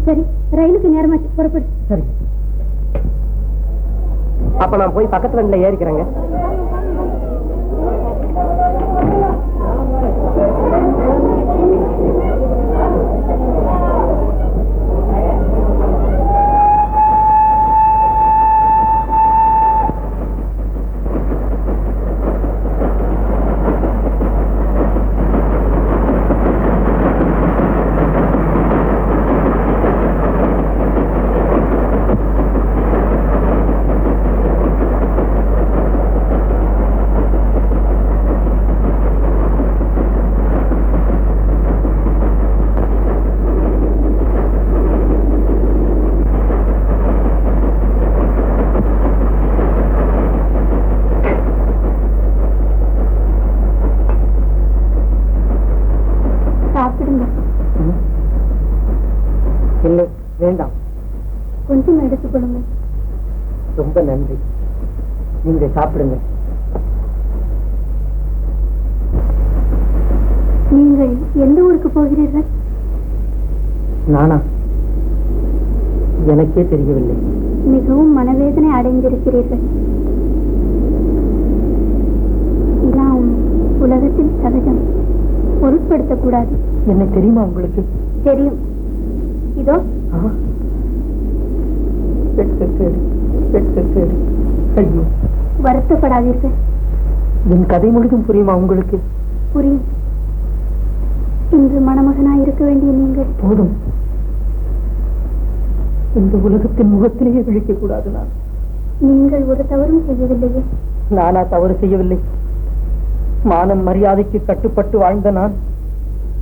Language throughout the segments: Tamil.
சரி, ரயிலுக்கு நேரமாச்சு, புறப்படு. சரி, அப்ப நான் போய் பக்கத்துல வண்டியில ஏறிக்கிறேங்க. இல்லை, வேண்டாம். கொஞ்சம் எடுத்துக்கொள்ளுங்க. ரொம்ப நன்றி. நீங்க சாப்பிடுங்க. நீங்கள் எந்த ஊருக்கு போகிறீர்கள்? நானா? எனக்கே தெரியவில்லை. மிகவும் மனவேதனை அடைந்திருக்கிறீர்கள். எல்லாம் உலகத்தில் சகஜம், பொருட்படுத்தக்கூடாது. என்ன தெரியுமா உங்களுக்கு? தெரியும். இதோ வருத்தப்படாதீர்கள். என் கதை முழுதும் புரியுமா உங்களுக்கு? புரியும். இன்று மணமகனாய் இருக்க வேண்டிய நீங்கள் போதும். இந்த உலகத்தின் முகத்திலேயே விழிக்க கூடாது. நான் நீங்கள் ஒரு தவறும் செய்யவில்லையே. நானா தவறு செய்யவில்லை? மானம் மரியாதைக்கு கட்டுப்பட்டு வாழ்ந்த நான்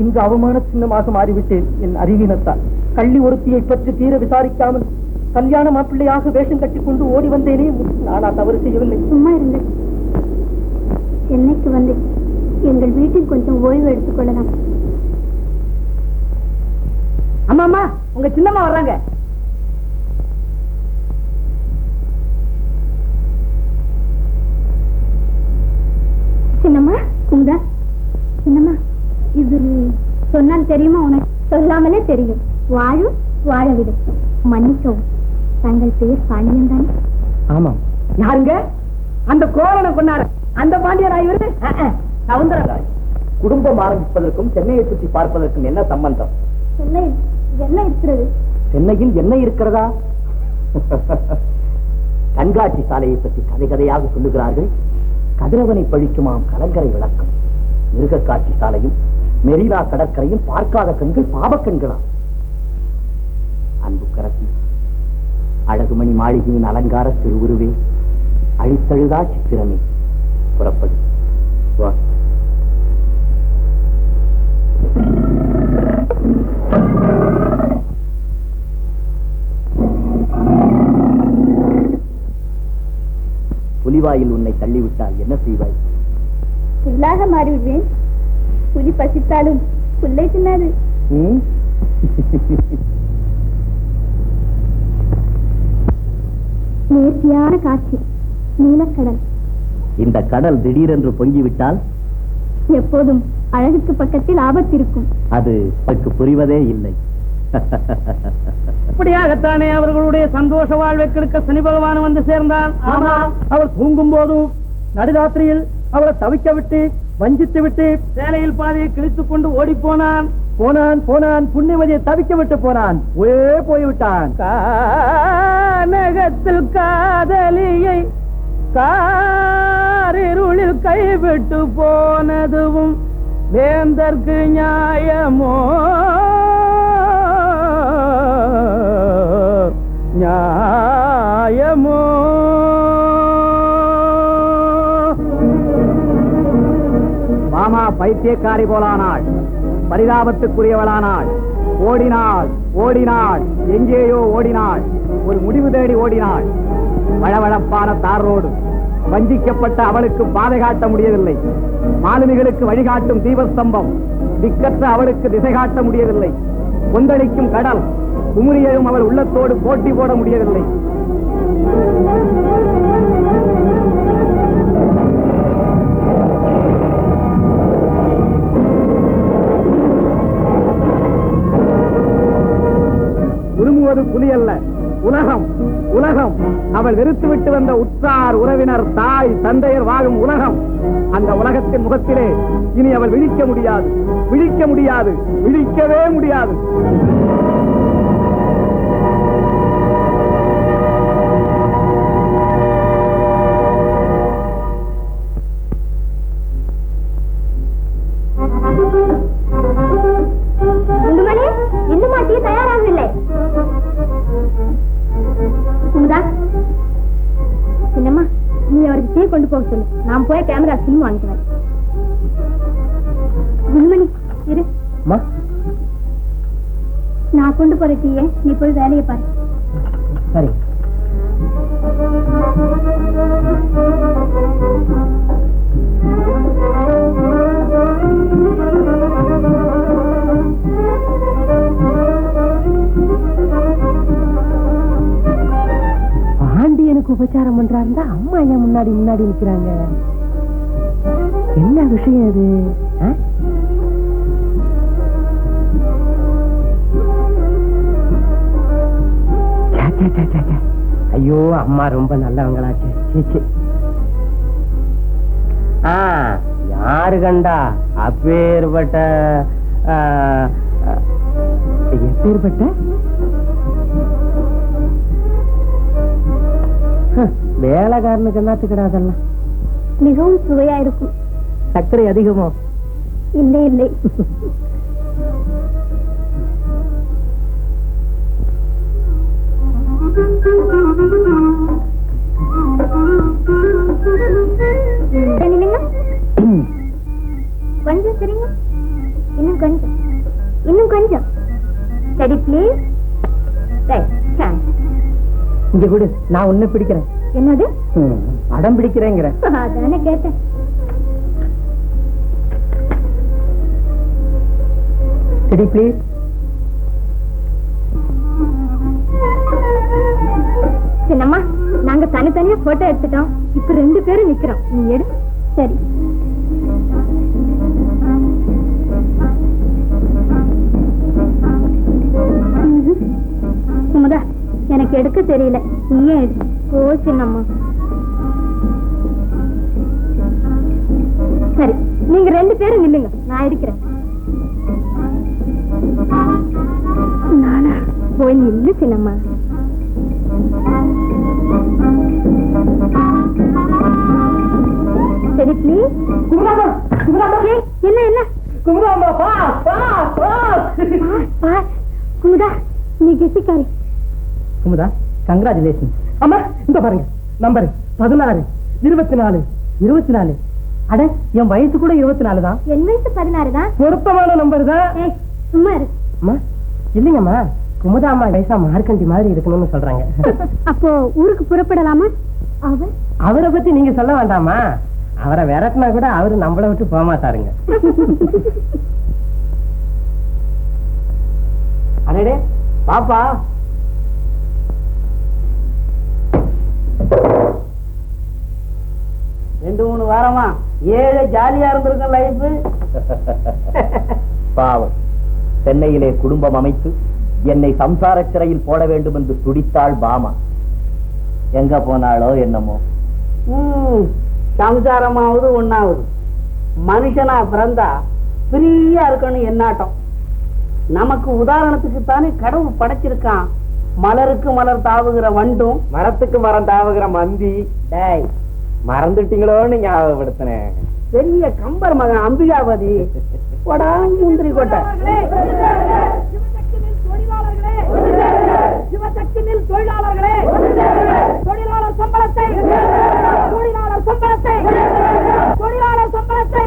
இன்று அவமான சின்னமாக மாறிவிட்டேன். என் அறிவீனத்தால் கள்ளி ஒருத்தியை பற்றி தீர விசாரிக்காமல் கல்யாண மாப்பிள்ளையாக வேஷம் கட்டிக்கொண்டு ஓடி வந்தேனே. நானா தவறு செய்யவில்லை? சும்மா இருங்கள். சென்னைக்கு வந்து எங்கள் வீட்டில் கொஞ்சம் ஓய்வு எடுத்துக் கொள்ளலாம். அம்மா அம்மா, உங்க சின்னம்மா வர்றாங்க. சின்னம்மா, குமுதா. சின்னம்மா, இது சொன்னால் தெரியுமா உனக்கு? சொல்லாமலே தெரியும். வாழும் வாழவிடும். மன்னிக்கவும், தங்கள் பெயர் பாண்டியன் தானே? ஆமாம். யாருங்க? அந்த கோவலனை கொண்டாட அந்த பாண்டியராய் இவரு சவுந்தரராய். குடும்பம் ஆரம்பிப்பதற்கும் சென்னையை சுற்றி பார்ப்பதற்கும் என்ன சம்பந்தம்? சென்னையில் என்ன இருக்கிறது? சென்னையில் என்ன இருக்கிறதா? கண்காட்சி சாலையை பற்றி கதை கதையாக சொல்லுகிறார்கள். கதிரவனை பழிக்குமாம் கலங்கரை விளக்கம். மிருக காட்சி சாலையும் மெரினா கடற்கரையும் பார்க்காத கண்கள் பாவக்கண்களாம். அன்புக்கரசி, அழகுமணி மாளிகையின் அலங்கார திருவுருவே, அழித்தழுதா சித்திரமே, புறப்படு. வா. புலிவாயில் உன்னை தள்ளிவிட்டால் என்ன செய்வாய்? புல்லாக மாறிவிடுவேன். புலி பசித்தாலும் புல்லை தின்னாது. நேர்த்தியான காட்சி, நீலக்கடல். இந்த கடல் திடீரென்று பொங்கிவிட்டால் எப்போதும் அழகுக்கு பக்கத்தில் ஆபத்து இருக்கும். அது எனக்கு புரிவதே இல்லை. அப்படியாகத்தானே அவர்களுடைய சந்தோஷ வாழ்வை கெடுக்க சனி பகவான் வந்து சேர்ந்தான். அவர் தூங்கும் போதும் நடுராத்திரியில் அவரை தவிக்க விட்டு வஞ்சித்து விட்டு சேலையில் பாதையை கிழித்துக் கொண்டு ஓடி போனான். புண்ணியவதியை தவிக்க விட்டு போனான். போய்விட்டான். கானகத்தில் காதலியை காரிருளில் கைவிட்டு போனதும் வேந்தற்கு நியாயமோ? நியாயமோ? மாமா பைத்தியக்காரி போலானாள், பரிதாபத்துக்குரியவளானாள். ஓடினாள், எங்கேயோ ஓடினாள். ஒரு முடிவு தேடி ஓடினாள். வளவளப்பான தார் ரோடு. வஞ்சிக்கப்பட்ட அவளுக்கு பாதை காட்ட முடியவில்லை. மாலுமிகளுக்கு வழிகாட்டும் தீபஸ்தம்பம். திக்கற்ற அவளுக்கு திசை காட்ட முடியவில்லை. கொந்தளிக்கும் கடல். குமுறியையும் அவள் உள்ளத்தோடு போட்டி போட முடியவில்லை. வாழ்வது புலி அல்ல, உலகம். உலகம் அவள் வெறுத்துவிட்டு வந்த உற்றார் உறவினர் தாய் தந்தையர் வாழும் உலகம். அந்த உலகத்தின் முகத்திலே இனி அவள் விழிக்க முடியாது, விழிக்க முடியாது, விழிக்கவே முடியாது. இன்னும் டீ தயாராகவில்லை. குமுதா, என்னம்மா நீ அவருக்கு டீ கொண்டு போக சொல்லு. நான் போய் கேமரா ஃபிலிம் வாங்கிக்குவேன். குண்மணி இரு, நான் கொண்டு போற டீயை நீ போய் வேலையை பாரு. சரி. பாண்டியனுக்கு உபச்சாரம் பண்றாருந்தா அம்மா ஏன் முன்னாடி முன்னாடி நிக்கிறாங்க? என்ன விஷயம் அது? ஐயோ, அம்மா ரொம்ப நல்லவங்களாச்சு. யாரு கண்டா அப்பேற்பட்ட எப்பேற்பட்ட வேலைக்காரனுக்கு என்னத்துக்கிடா அதெல்லாம்? மிகவும் சுவையா இருக்கும். சர்க்கரை அதிகமோ? இல்லை இல்லை. கொஞ்சம் சரிங்க, இன்னும் கொஞ்சம், இன்னும் கொஞ்சம். சரி ப்ளீஸ். இங்க கூட நான் ஒண்ணு பிடிக்கிறேன். என்னது? படம் பிடிக்கிறேங்கிற. அதானே கேட்டேன். சரி ப்ளீஸ். சின்னம்மா, நாங்க தனித்தனியா போட்டோ எடுத்துட்டோம். இப்ப 2 பேரும் நிக்கிறோம். நீ எடு. சரி. குமுதா, எனக்கு எடுக்க தெரியல, நீயே எடு. ஓ சின்னம்மா. சரி, நீங்க 2 பேரும் நில்லுங்க, நான் எடுக்கிறேன். நானா? போய் நில்லு சின்னம்மா. சரி ப்ளீஸ். என்ன என்ன? குமுதா, நீ கெட்டிக்காரி. குமுதா, கங்க்ராச்சுலேஷன். அம்மா, இந்த பாருங்க நம்பர் 16, 24, 24. அட, என் வயசு கூட 24 தான். என் வயசு 16 தான். பொருத்தமான நம்பர் தான். சும்மா இரு. அம்மா, இல்லைங்கம்மா, குமுதா அம்மா வயசா மார்க்கண்டி மாதிரி இருக்கணும்னு சொல்றாங்க. அப்போ ஊருக்கு புறப்படலாமா? அவரை பத்தி நீங்க சொல்ல வேண்டாமா? அவரை விரட்டினா கூட அவரு நம்மளை விட்டு போக மாட்டாருங்க. அடடே பாப்பா, ரெண்டு 3 வாரமா ஏழை ஜாலியா இருந்திருக்க லைஃப். பாவம், சென்னையிலே குடும்பம் அமைத்து என்னை சம்சார சிறையில் போட வேண்டும் என்று துடித்தாள் பாமா. எங்க போனாளோ என்னமோ. சம்சாரமாவது ஒண்ணாவது. மனுஷனா பிறந்தா ஃப்ரீயா இருக்கணும் என்னாட்டம். நமக்கு உதாரணத்துக்கு தானே கடவுள் படைச்சிருக்கான். மலருக்கு மலர் தாவுகிற வண்டும், மரத்துக்கு மரம் தாவுகிற மந்தி. டேய், மறந்துட்டீங்களோன்னு ஞாபகப்படுத்தினேன். பெரிய கம்பர் மகன் அம்பிகாபதி முந்திரி கொட்டை. தொழிலாளர்களே, தொழிலாளர் சம்பளத்தை, தொழிலாளர் சம்பளத்தை, தொழிலாளர் சம்பளத்தை,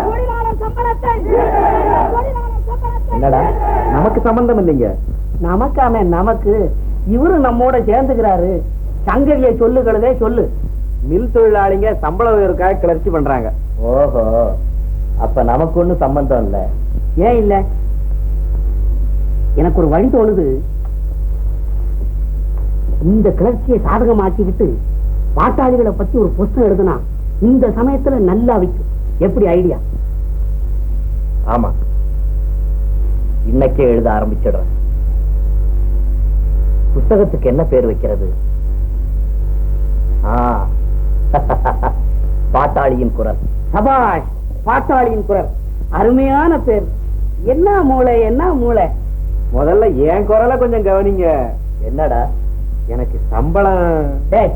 தொழிலாளர் சம்பளத்தை, தொழிலாளர் சம்பளத்தை. என்னடா, நமக்கு சம்பந்தம் இல்லைங்க. நமக்காம நமக்கு. இவரு நம்மோட சேர்ந்துக்கிறாரு. சங்கதியை சொல்லுகிறதே சொல்லு. மில் தொழிலாளிங்க சம்பள உயர்வுக்காக கிளர்ச்சி பண்றாங்க. ஓஹோ, அப்ப நமக்கு ஒண்ணு சம்பந்தம் இல்ல. ஏன் இல்ல? எனக்கு ஒரு வழி தோணுது. இந்த கிளர்ச்சியை சாதகமாக்கிக்கிட்டு பாட்டாளிகளை பத்தி ஒரு புஸ்தகம் எழுதுனா இந்த சமயத்துல நல்லா விக்கும். எப்படி ஐடியா? ஆமா, இன்னைக்கே எழுத ஆரம்பிச்சிடுறேன். புத்தகத்துக்கு என்ன பேர் வைக்கிறது? பாட்டாளியின் குரல். சபாஷ், பாட்டாளியின் குரல். அருமையான பேர். என்ன மூளை, என்ன மூளை. முதல்ல என் குரலை கொஞ்சம் கவனிங்க. என்னடா? எனக்கு சம்பளம். டேய்,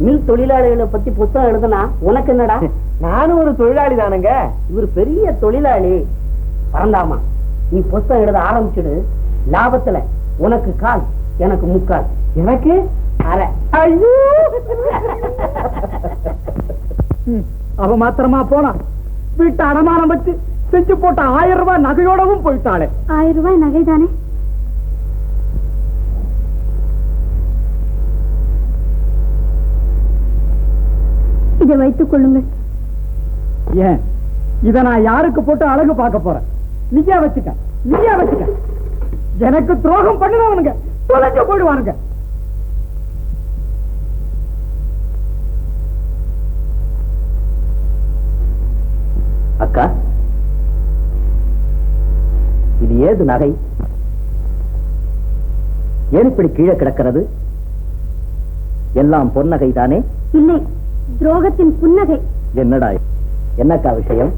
மில் தொழிலாளிகளை பத்தி புத்தகம் எழுதுனா உனக்கு என்னடா? நானும் ஒரு தொழிலாளி தானுங்க. இவர் பெரிய தொழிலாளி. பரந்தாமா, நீ புத்தகம் எழுத ஆரம்பிச்சுடு. லாபத்துல உனக்கு கால், எனக்கு முக்கால். எனக்கு அரை. அவ மாத்திரமா போனா வீட்டு அடமானம் வச்சு செஞ்சு போட்ட 1000 ரூபாய் நகையோடவும் போயிட்டாளே. 1000 ரூபாய் நகைதானே? இதை வைத்துக் கொள்ளுங்கள். ஏன் இத நான் யாருக்கு போட்டு அழகு பார்க்க போறேன்? நீயா வச்சுக்க, நீயா வச்சுக்க. எனக்கு துரோகம் பண்ணுறவனுங்க தொலைஞ்சு போயிடுவானுங்க. அக்கா, இது ஏது நகை? ஏன் இப்படி கீழே கிடக்கிறது? எல்லாம் பொன்னகை தானே? இல்லை, துரோகத்தின் புன்னகை. என்னடா, என்னக்கா விஷயம்?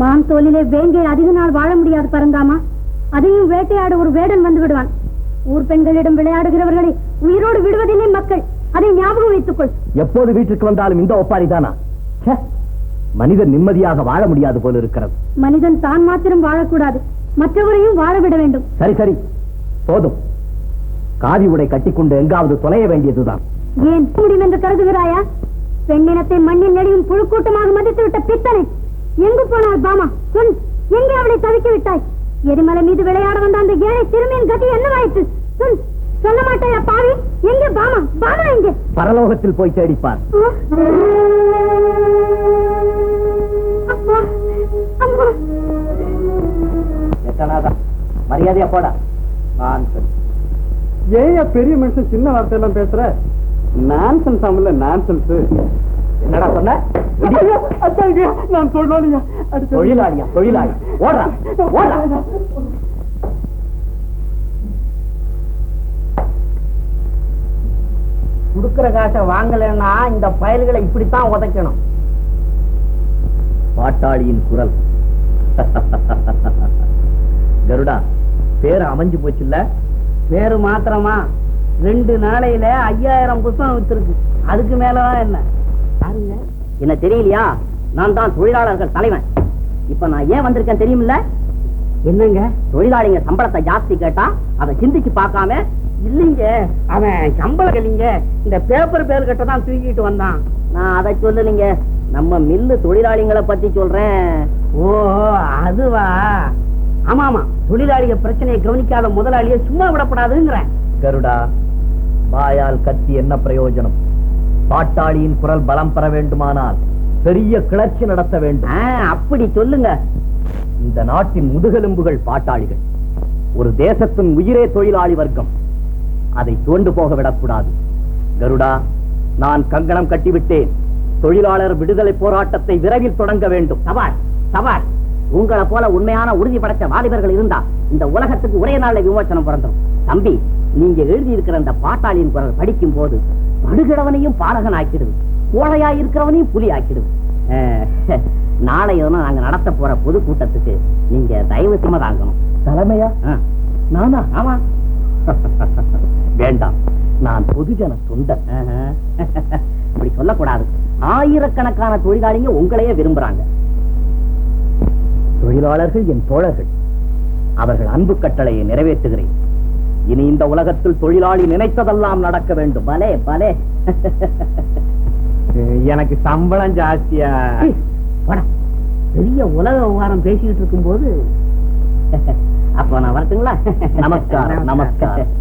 மான் தோலிலே வேங்கை அதிக நாள் வாழ முடியாது பரந்தாமா. அதையும் வேட்டையாட ஒரு வேடன் வந்து விடுவான். ஊர் பெண்களிடம் விளையாடுகிறவர்களை உயிரோடு விடுவதில்லை மக்கள். அதை ஞாபகம் வைத்துக் கொள். எப்போது வீட்டுக்கு வந்தாலும் இந்த ஒப்பாரி தானா? மனிதன் நிம்மதியாக வாழ முடியாது போல இருக்கிறது. மனிதன் தான் மாத்திரம் வாழக்கூடாது, மற்றவரையும் வாழ விட வேண்டும். சரி சரி, போதும். காவி உடை கட்டிக்கொண்டு எங்காவது தொலைய வேண்டியதுதான். ஏன் முடியும் என்று கருதுகிறாயா? பெண்ணினத்தை மண்ணில் நெடியும் புழுக்கூட்டமாக மதித்து விட்ட பித்தனை எங்கு போனாள் பாமா? சொல், எங்கே அவளை தவிக்க விட்டாய்? எரிமலை மீது விளையாட வந்த அந்த ஏழை சிறுமியின் கதி என்னவாயிற்று? சொல், சொல்ல மாட்டாயா பாவி? எங்கே பாமா? பாமா எங்கே? பரலோகத்தில் போய் தேடிப்பார். மரியாதையா போடா. ஏன் பெரிய மனுஷன் சின்ன வார்த்தை எல்லாம் பேசுற? நான்சென்ஸ் ஆமல, நான்சென்ஸ். என்னடா சொன்ன? நான் சொல்லுவாங்க. தொழிலாளியா? தொழிலாளி ஓடுறா, ஓடுறா. கொடுக்கிற காசை வாங்கலன்னா இந்த பயல்களை இப்படித்தான் உதைக்கணும். பாட்டாளியின் குரல். கருடா, பேரு அமைஞ்சு போச்சுல்ல? பேரு மாத்திரமா? 2 நாளையில 5000 புத்தகம் வித்திருக்கு. அதுக்கு மேலதான் என்ன? பாருங்க, என்ன தெரியலையா? நான் தான் தொழிலாளர்கள் தலைவன். இப்ப நான் ஏன் வந்திருக்கேன் தெரியுமில்ல? என்னங்க, தொழிலாளிங்க சம்பளத்தை ஜாஸ்தி கேட்டா அதை சிந்திச்சு பார்க்காம, இல்லைங்க அவன் சம்பளம் இல்லைங்க, இந்த பேப்பர் பேர் கிட்ட தான் தூக்கிட்டு வந்தான். நான் அதை சொல்லலைங்க, நம்ம மில்லு தொழிலாளிகளை பத்தி சொல்றேன். ஓ, அதுவா? ஆமா ஆமா, தொழிலாளிக பிரச்சனையை கவனிக்காத முதலாளியை சும்மா விடப்படாதுங்கிறேன். கருடா, வாயால் கத்தி என்ன பிரயோஜனம்? பாட்டாளியின் குரல் பலம் பெற வேண்டுமானால் பெரிய கிளர்ச்சி நடத்த வேண்டும். அப்படி சொல்லுங்க. இந்த நாட்டின் முதுகெலும்புகள் பாட்டாளிகள். ஒரு தேசத்தின் உயிரே தொழிலாளி வர்க்கம். அதை தோண்டு போக விடக்கூடாது. கருடா, நான் கங்கணம் கட்டிவிட்டேன். தொழிலாளர் விடுதலை போராட்டத்தை விரைவில் தொடங்க வேண்டும். சவால், சவால். உங்களை போல உண்மையான உறுதி படைத்த வாலிபர்கள் இருந்தா இந்த உலகத்துக்கு ஒரே நாள்ல விமோசனம் பிறந்தோம். தம்பி, நீங்க எழுதி இருக்கிற அந்த பாட்டாளியின் குரல் படிக்கும் போது படுகிறவனையும் பாலகன் ஆக்கிடுது, கோழையா இருக்கிறவனையும் புலி ஆக்கிடுது. நாளைய நாங்க நடத்த போற பொதுக்கூட்டத்துக்கு நீங்க தயவு செய்து தாங்கணும். தலைமையா? நானா? ஆமா. வேண்டாம், நான் பொதுஜன தொண்டன். இப்படி சொல்லக்கூடாது. ஆயிரக்கணக்கான தொழிலாளிங்க உங்களையே விரும்புறாங்க. தொழிலாளர்கள் என் தோழர்கள். அவர்கள் அன்பு கட்டளையை நிறைவேற்றுகிறேன். இனி இந்த உலகத்தில் தொழிலாளி நினைத்ததெல்லாம் நடக்க வேண்டும். பலே பலே. எனக்கு சம்பளம் ஜாஸ்தியா? பெரிய உலக விவகாரம் பேசிக்கிட்டு இருக்கும் போது. அப்ப நான் வரட்டுங்களா? நமஸ்காரம், நமஸ்காரம்.